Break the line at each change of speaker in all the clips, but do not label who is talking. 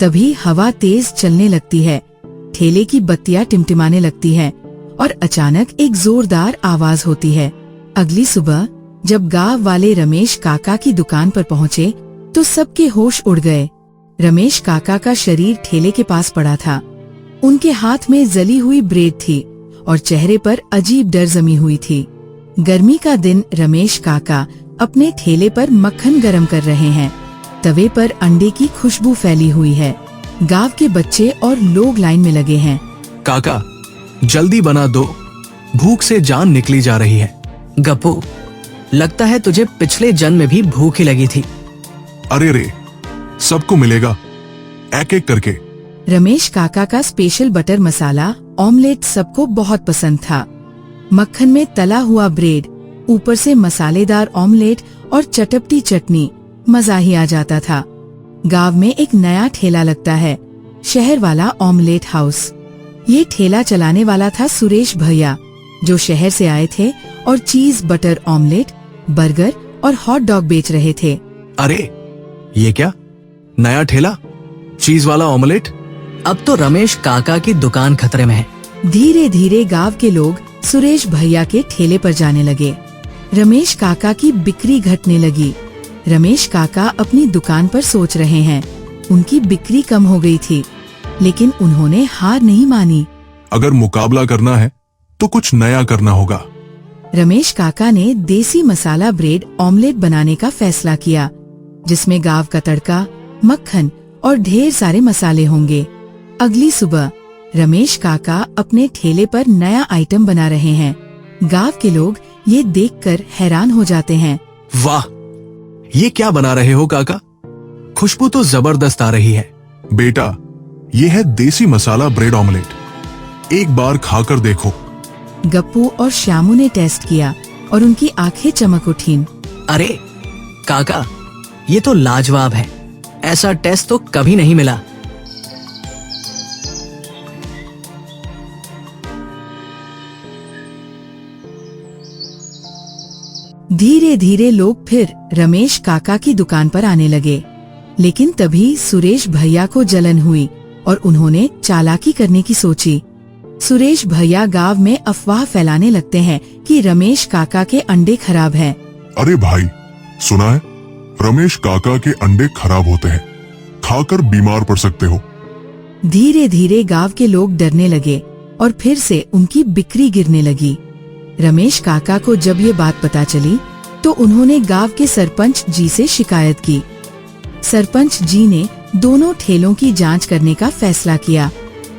तभी हवा तेज चलने लगती है, ठेले की बत्तियां टिमटिमाने लगती हैं और अचानक एक जोरदार आवाज होती है। अगली सुबह जब गांव वाले रमेश काका की दुकान पर पहुँचे तो सबके होश उड़ गए। रमेश काका का शरीर ठेले के पास पड़ा था। उनके हाथ में जली हुई ब्रेड थी और चेहरे पर अजीब डर जमी हुई थी। गर्मी का दिन रमेश काका अपने ठेले पर मक्खन गरम कर रहे हैं। तवे पर अंडे की खुशबू फैली हुई है। गांव के बच्चे और लोग लाइन में लगे हैं।
काका, जल्दी बना दो, भूख से जान निकली जा रही है।
गप्पू, लगता है तुझे पिछले जन्म में भी भूख ही लगी थी।
अरे रे, सबको मिलेगा, एक एक करके।
रमेश काका का स्पेशल बटर मसाला ऑमलेट सबको बहुत पसंद था। मक्खन में तला हुआ ब्रेड, ऊपर से मसालेदार ऑमलेट और चटपटी चटनी, मजा ही आ जाता था। गांव में एक नया ठेला लगता है, शहर वाला ऑमलेट हाउस। ये ठेला चलाने वाला था सुरेश भैया, जो शहर से आए थे और चीज बटर ऑमलेट, बर्गर और हॉट डॉग बेच रहे थे।
अरे ये क्या, नया ठेला, चीज वाला ऑमलेट?
अब तो रमेश काका की दुकान खतरे में है।
धीरे धीरे गांव के लोग सुरेश भैया के ठेले पर जाने लगे। रमेश काका की बिक्री घटने लगी। रमेश काका अपनी दुकान पर सोच रहे हैं। उनकी बिक्री कम हो गई थी, लेकिन उन्होंने हार नहीं मानी।
अगर मुकाबला करना है तो कुछ नया करना होगा।
रमेश काका ने देसी मसाला ब्रेड ऑमलेट बनाने का फैसला किया, जिसमें गांव का तड़का, मक्खन और ढेर सारे मसाले होंगे। अगली सुबह रमेश काका अपने ठेले पर नया आइटम बना रहे हैं। गांव के लोग ये देखकर हैरान हो जाते हैं।
वाह, ये क्या बना रहे हो काका? खुशबू तो जबरदस्त आ रही है।
बेटा, ये है देसी मसाला ब्रेड ऑमलेट, एक बार खाकर देखो।
गप्पू और श्यामू ने टेस्ट किया और उनकी आंखें चमक उठीं।
अरे काका, ये तो लाजवाब है, ऐसा टेस्ट तो कभी नहीं मिला।
धीरे धीरे लोग फिर रमेश काका की दुकान पर आने लगे, लेकिन तभी सुरेश भैया को जलन हुई और उन्होंने चालाकी करने की सोची। सुरेश भैया गांव में अफवाह फैलाने लगते हैं कि रमेश काका के अंडे खराब हैं।
अरे भाई, सुना है, रमेश काका के अंडे खराब होते हैं, खाकर बीमार पड़ सकते हो।
धीरे धीरे गांव के लोग डरने लगे और फिर से उनकी बिक्री गिरने लगी। रमेश काका को जब ये बात पता चली तो उन्होंने गांव के सरपंच जी से शिकायत की। सरपंच जी ने दोनों ठेलों की जांच करने का फैसला किया।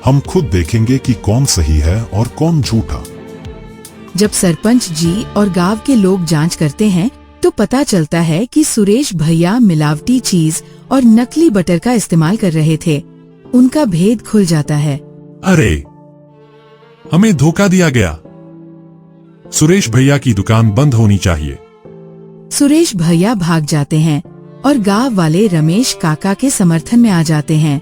हम खुद देखेंगे कि कौन सही है और कौन झूठा।
जब सरपंच जी और गांव के लोग जांच करते हैं तो पता चलता है कि सुरेश भैया मिलावटी चीज और नकली बटर का इस्तेमाल कर रहे थे। उनका भेद खुल जाता है।
अरे, हमें धोखा दिया गया। सुरेश भैया की दुकान बंद होनी चाहिए।
सुरेश भैया भाग जाते हैं और गांव वाले रमेश काका के समर्थन में आ जाते हैं।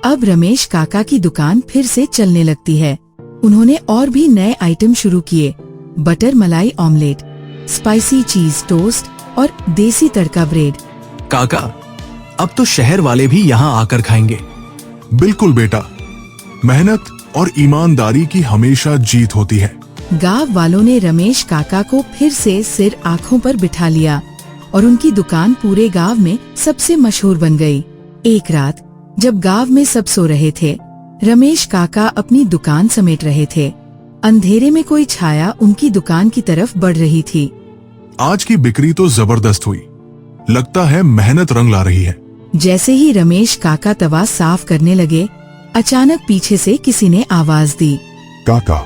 अब रमेश काका की दुकान फिर से चलने लगती है। उन्होंने और भी नए आइटम शुरू किए, बटर मलाई ऑमलेट, स्पाइसी चीज टोस्ट और देसी तड़का ब्रेड।
काका, अब तो शहर वाले भी यहाँ आकर खाएंगे।
बिल्कुल बेटा, मेहनत और ईमानदारी की हमेशा जीत होती है।
गांव वालों ने रमेश काका को फिर से सिर आंखों पर बिठा लिया और उनकी दुकान पूरे गांव में सबसे मशहूर बन गई। एक रात जब गांव में सब सो रहे थे, रमेश काका अपनी दुकान समेट रहे थे। अंधेरे में कोई छाया उनकी दुकान की तरफ बढ़ रही थी।
आज की बिक्री तो जबरदस्त हुई, लगता है मेहनत रंग ला रही है।
जैसे ही रमेश काका तवा साफ करने लगे, अचानक पीछे से किसी ने आवाज दी।
काका,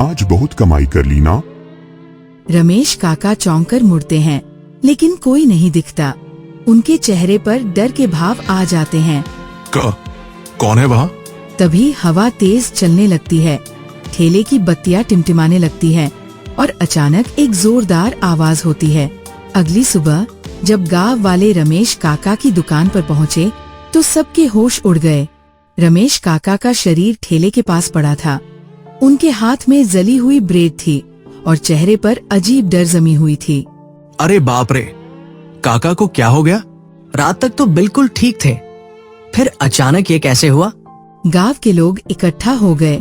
आज बहुत कमाई कर ली ना?
रमेश काका चौंक कर मुड़ते हैं, लेकिन कोई नहीं दिखता। उनके चेहरे पर डर के भाव आ जाते हैं।
कौन है वहाँ?
तभी हवा तेज चलने लगती है, ठेले की बत्तियां टिमटिमाने लगती हैं और अचानक एक जोरदार आवाज होती है। अगली सुबह जब गांव वाले रमेश काका की दुकान पर पहुँचे तो सबके होश उड़ गए। रमेश काका का शरीर ठेले के पास पड़ा था। उनके हाथ में जली हुई ब्रेड थी और चेहरे पर अजीब डर जमी हुई थी।
अरे बाप रे, काका को क्या हो गया?
रात तक तो बिल्कुल ठीक थे, फिर अचानक ये कैसे हुआ?
गांव के लोग इकट्ठा हो गए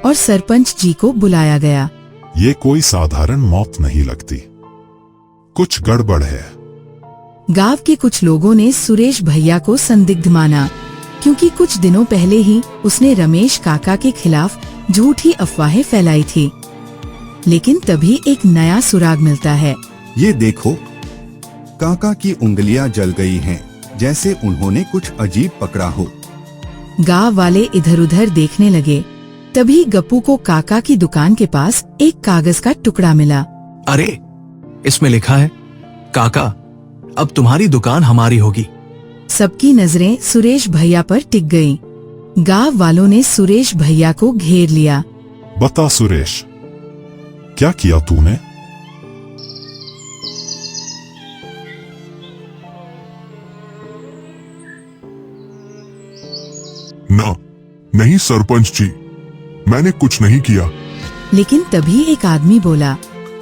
और सरपंच जी को बुलाया गया।
ये कोई साधारण मौत नहीं लगती, कुछ गड़बड़ है।
गांव के कुछ लोगों ने सुरेश भैया को संदिग्ध माना, क्योंकि कुछ दिनों पहले ही उसने रमेश काका के खिलाफ झूठी अफवाहें फैलाई थी। लेकिन तभी एक नया सुराग मिलता है।
ये देखो, काका की उंगलियां जल गई हैं, जैसे उन्होंने कुछ अजीब पकड़ा हो।
गांव वाले इधर उधर देखने लगे। तभी गप्पू को काका की दुकान के पास एक कागज का टुकड़ा मिला।
अरे, इसमें लिखा है, काका अब तुम्हारी दुकान हमारी होगी।
सबकी नजरें सुरेश भैया पर टिक गईं। गांव वालों ने सुरेश भैया को घेर लिया।
बता सुरेश, क्या किया तूने?
ना, नहीं सरपंच जी, मैंने कुछ नहीं किया।
लेकिन तभी एक आदमी बोला,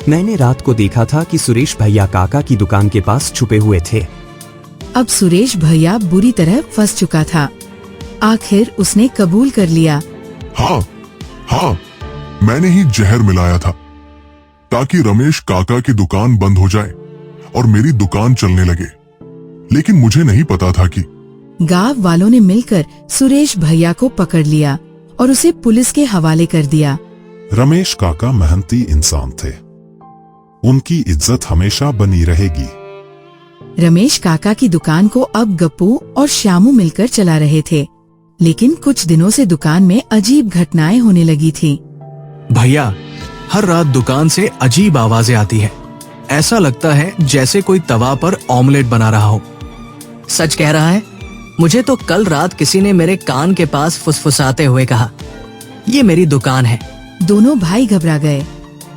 मैंने रात को देखा था कि सुरेश भैया काका की दुकान के पास छुपे हुए थे।
अब सुरेश भैया बुरी तरह फंस चुका था। आखिर उसने कबूल कर लिया।
हाँ, मैंने ही जहर मिलाया था ताकि रमेश काका की दुकान बंद हो जाए और मेरी दुकान चलने लगे। लेकिन मुझे नहीं पता था कि
गांव वालों ने मिलकर सुरेश भैया को पकड़ लिया और उसे पुलिस के हवाले कर दिया।
रमेश काका मेहनती इंसान थे, उनकी इज्जत हमेशा बनी रहेगी।
रमेश काका की दुकान को अब गप्पू और श्यामू मिलकर चला रहे थे। लेकिन कुछ दिनों से दुकान में अजीब घटनाएं होने लगी थी।
भैया, हर रात दुकान से अजीब आवाजें आती है। ऐसा लगता है जैसे कोई तवा पर ऑमलेट बना रहा हो।
सच कह रहा है? मुझे तो कल रात किसी ने मेरे कान के पास फुसफुसाते हुए कहा, ये मेरी दुकान है।
दोनों भाई घबरा गए।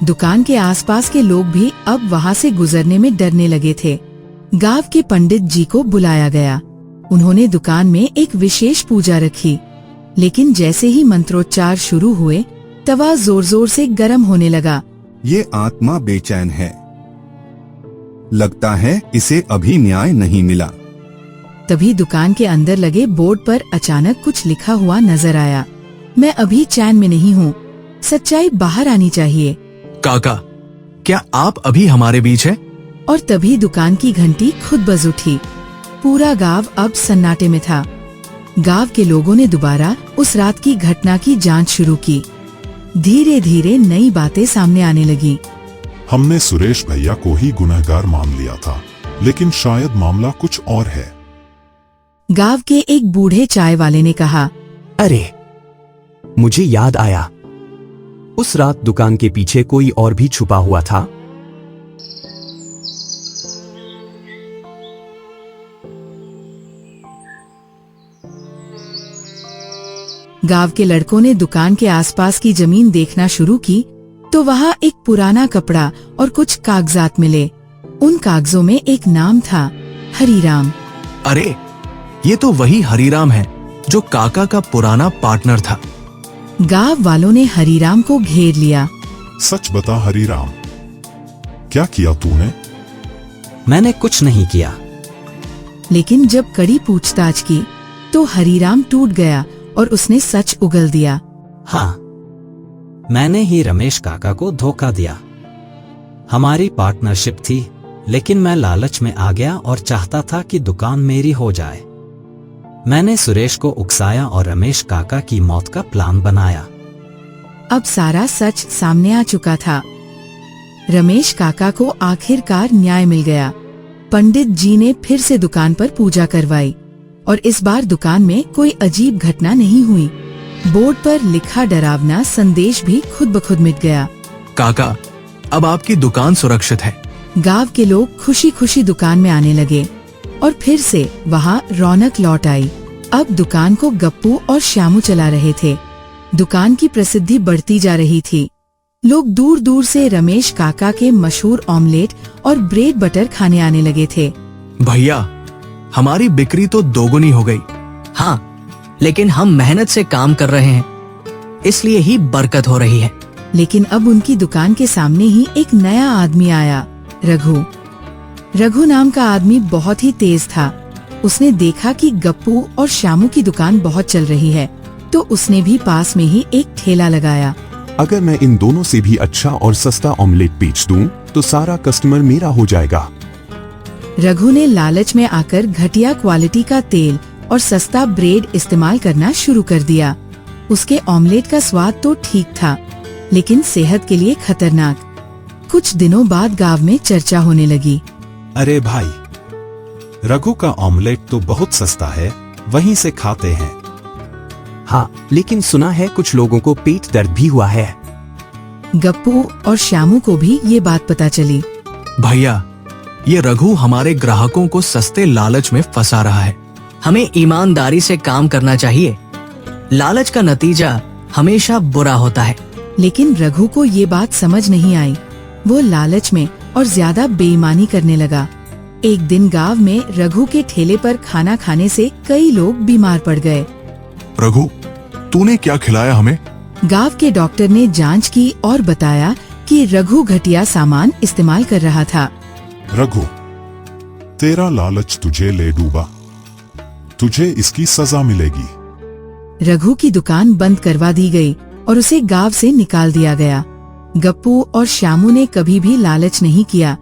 दुकान के आसपास के लोग भी अब वहाँ से गुजरने में डरने लगे थे। गांव के पंडित जी को बुलाया गया। उन्होंने दुकान में एक विशेष पूजा रखी। लेकिन जैसे ही मंत्रोच्चार शुरू हुए, तवा जोर जोर से गर्म होने लगा।
ये आत्मा बेचैन है, लगता है इसे अभी न्याय नहीं मिला।
तभी दुकान के अंदर लगे बोर्ड पर अचानक कुछ लिखा हुआ नजर आया। मैं अभी चैन में नहीं हूँ, सच्चाई बाहर आनी चाहिए।
काका, क्या आप अभी हमारे बीच हैं?
और तभी दुकान की घंटी खुद बज उठी। पूरा गांव अब सन्नाटे में था। गांव के लोगों ने दोबारा उस रात की घटना की जांच शुरू की। धीरे धीरे नई बातें सामने आने लगी।
हमने सुरेश भैया को ही गुनहगार मान लिया था, लेकिन शायद मामला कुछ और है।
गांव के एक बूढ़े चाय वाले ने कहा,
अरे, मुझे याद आया, उस रात दुकान के पीछे कोई और भी छुपा हुआ था।
गांव के लड़कों ने दुकान के आसपास की जमीन देखना शुरू की तो वहाँ एक पुराना कपड़ा और कुछ कागजात मिले। उन कागजों में एक नाम था, हरीराम।
अरे, ये तो वही हरीराम है जो काका का पुराना पार्टनर था।
गांव वालों ने हरीराम को घेर लिया।
सच बता हरीराम, क्या किया तूने?
मैंने कुछ नहीं किया।
लेकिन जब कड़ी पूछताछ की तो हरीराम टूट गया और उसने सच उगल दिया।
हाँ, मैंने ही रमेश काका को धोखा दिया। हमारी पार्टनरशिप थी, लेकिन मैं लालच में आ गया और चाहता था कि दुकान मेरी हो जाए। मैंने सुरेश को उकसाया और रमेश काका की मौत का प्लान बनाया।
अब सारा सच सामने आ चुका था। रमेश काका को आखिरकार न्याय मिल गया। पंडित जी ने फिर से दुकान पर पूजा करवाई और इस बार दुकान में कोई अजीब घटना नहीं हुई। बोर्ड पर लिखा डरावना संदेश भी खुद ब खुद मिट गया।
काका, अब आपकी दुकान सुरक्षित है।
गांव के लोग खुशी खुशी दुकान में आने लगे और फिर से वहाँ रौनक लौट आई। अब दुकान को गप्पू और श्यामू चला रहे थे। दुकान की प्रसिद्धि बढ़ती जा रही थी। लोग दूर दूर से रमेश काका के मशहूर ऑमलेट और ब्रेड बटर खाने आने लगे थे।
भैया, हमारी बिक्री तो दोगुनी हो गई।
हाँ, लेकिन हम मेहनत से काम कर रहे हैं, इसलिए ही बरकत हो रही है।
लेकिन अब उनकी दुकान के सामने ही एक नया आदमी आया, रघु। रघु नाम का आदमी बहुत ही तेज था। उसने देखा कि गप्पू और श्यामू की दुकान बहुत चल रही है, तो उसने भी पास में ही एक ठेला लगाया।
अगर मैं इन दोनों से भी अच्छा और सस्ता ऑमलेट बेच दूं, तो सारा कस्टमर मेरा हो जाएगा।
रघु ने लालच में आकर घटिया क्वालिटी का तेल और सस्ता ब्रेड इस्तेमाल करना शुरू कर दिया। उसके ऑमलेट का स्वाद तो ठीक था, लेकिन सेहत के लिए खतरनाक। कुछ दिनों बाद गांव में चर्चा होने लगी।
अरे भाई, रघु का ऑमलेट तो बहुत सस्ता है, वहीं से खाते हैं।
हाँ, लेकिन सुना है कुछ लोगों को पेट दर्द भी हुआ है।
गप्पू और श्यामू को भी ये बात पता चली।
भैया, ये रघु हमारे ग्राहकों को सस्ते लालच में फंसा रहा है।
हमें ईमानदारी से काम करना चाहिए। लालच का नतीजा हमेशा बुरा होता है।
लेकिन रघु को ये बात समझ नहीं आई। वो लालच में और ज्यादा बेईमानी करने लगा। एक दिन गांव में रघु के ठेले पर खाना खाने से कई लोग बीमार पड़ गए।
रघु, तूने क्या खिलाया हमें?
गांव के डॉक्टर ने जांच की और बताया कि रघु घटिया सामान इस्तेमाल कर रहा था।
रघु, तेरा लालच तुझे ले डूबा। तुझे इसकी सजा मिलेगी।
रघु की दुकान बंद करवा दी गई और उसे गांव से निकाल दिया गया। गप्पू और श्यामू ने कभी भी लालच नहीं किया,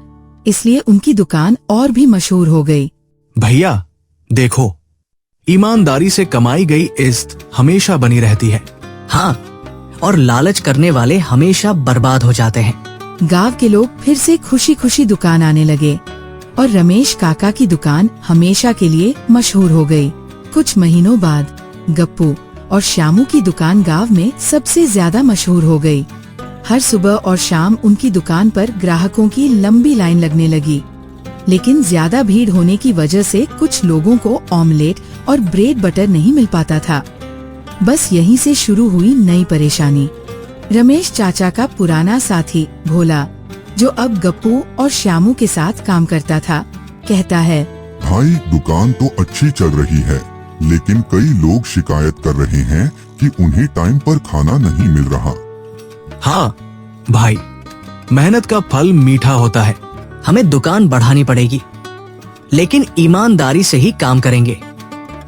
इसलिए उनकी दुकान और भी मशहूर हो गई।
भैया देखो, ईमानदारी से कमाई गई इज्जत हमेशा बनी रहती है।
हाँ, और लालच करने वाले हमेशा बर्बाद हो जाते हैं।
गांव के लोग फिर से खुशी खुशी दुकान आने लगे और रमेश काका की दुकान हमेशा के लिए मशहूर हो गई। कुछ महीनों बाद गप्पू और श्यामू की दुकान गांव में सबसे ज्यादा मशहूर हो गई। हर सुबह और शाम उनकी दुकान पर ग्राहकों की लंबी लाइन लगने लगी। लेकिन ज्यादा भीड़ होने की वजह से कुछ लोगों को ऑमलेट और ब्रेड बटर नहीं मिल पाता था। बस यहीं से शुरू हुई नई परेशानी। रमेश चाचा का पुराना साथी भोला, जो अब गप्पू और श्यामू के साथ काम करता था, कहता है,
भाई, दुकान तो अच्छी चल रही है, लेकिन कई लोग शिकायत कर रहे हैं कि उन्हें टाइम पर खाना नहीं मिल रहा।
हाँ भाई, मेहनत का फल मीठा होता है।
हमें दुकान बढ़ानी पड़ेगी, लेकिन ईमानदारी से ही काम करेंगे।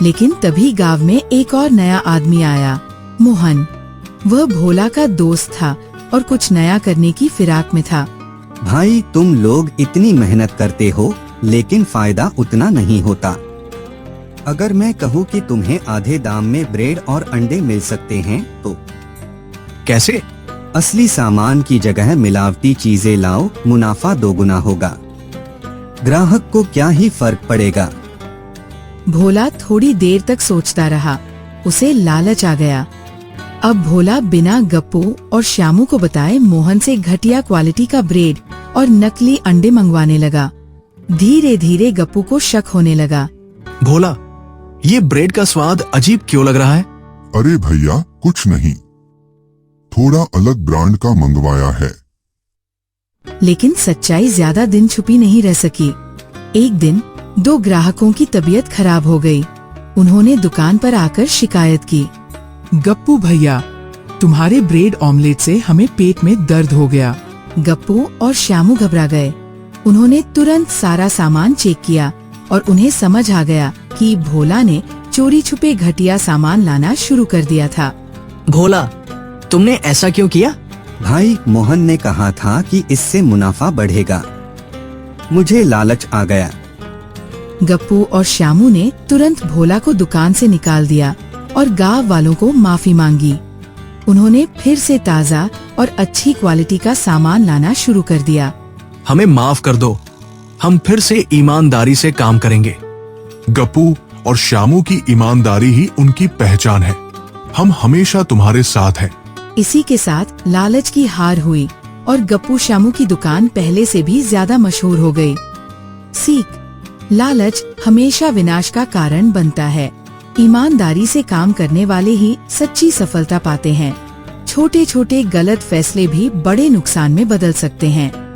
लेकिन तभी गांव में एक और नया आदमी आया, मोहन। वह भोला का दोस्त था और कुछ नया करने की फिराक में था।
भाई, तुम लोग इतनी मेहनत करते हो, लेकिन फायदा उतना नहीं होता। अगर मैं कहूँ कि तुम्हें आधे दाम में ब्रेड और अंडे मिल सकते हैं तो?
कैसे?
असली सामान की जगह मिलावटी चीजें लाओ, मुनाफा दोगुना होगा। ग्राहक को क्या ही फर्क पड़ेगा।
भोला थोड़ी देर तक सोचता रहा। उसे लालच आ गया। अब भोला बिना गप्पू और श्यामू को बताए मोहन से घटिया क्वालिटी का ब्रेड और नकली अंडे मंगवाने लगा। धीरे धीरे गप्पू को शक होने लगा।
भोला, ये ब्रेड का स्वाद अजीब क्यों लग रहा है?
अरे भैया, कुछ नहीं, थोड़ा अलग ब्रांड का मंगवाया है।
लेकिन सच्चाई ज्यादा दिन छुपी नहीं रह सकी। एक दिन दो ग्राहकों की तबीयत खराब हो गई। उन्होंने दुकान पर आकर शिकायत की।
गप्पू भैया, तुम्हारे ब्रेड ऑमलेट से हमें पेट में दर्द हो गया।
गप्पू और श्यामू घबरा गए। उन्होंने तुरंत सारा सामान चेक किया और उन्हें समझ आ गया कि भोला ने चोरी छुपे घटिया सामान लाना शुरू कर दिया था।
भोला, तुमने ऐसा क्यों किया?
भाई, मोहन ने कहा था कि इससे मुनाफा बढ़ेगा। मुझे लालच आ गया।
गप्पू और श्यामू ने तुरंत भोला को दुकान से निकाल दिया और गांव वालों को माफी मांगी। उन्होंने फिर से ताज़ा और अच्छी क्वालिटी का सामान लाना शुरू कर दिया।
हमें माफ कर दो, हम फिर से ईमानदारी से काम करेंगे।
गप्पू और श्यामू की ईमानदारी ही उनकी पहचान है। हम हमेशा तुम्हारे साथ हैं।
इसी के साथ लालच की हार हुई और गप्पू श्यामू की दुकान पहले से भी ज्यादा मशहूर हो गई। सीख: लालच हमेशा विनाश का कारण बनता है। ईमानदारी से काम करने वाले ही सच्ची सफलता पाते हैं। छोटे छोटे गलत फैसले भी बड़े नुकसान में बदल सकते हैं।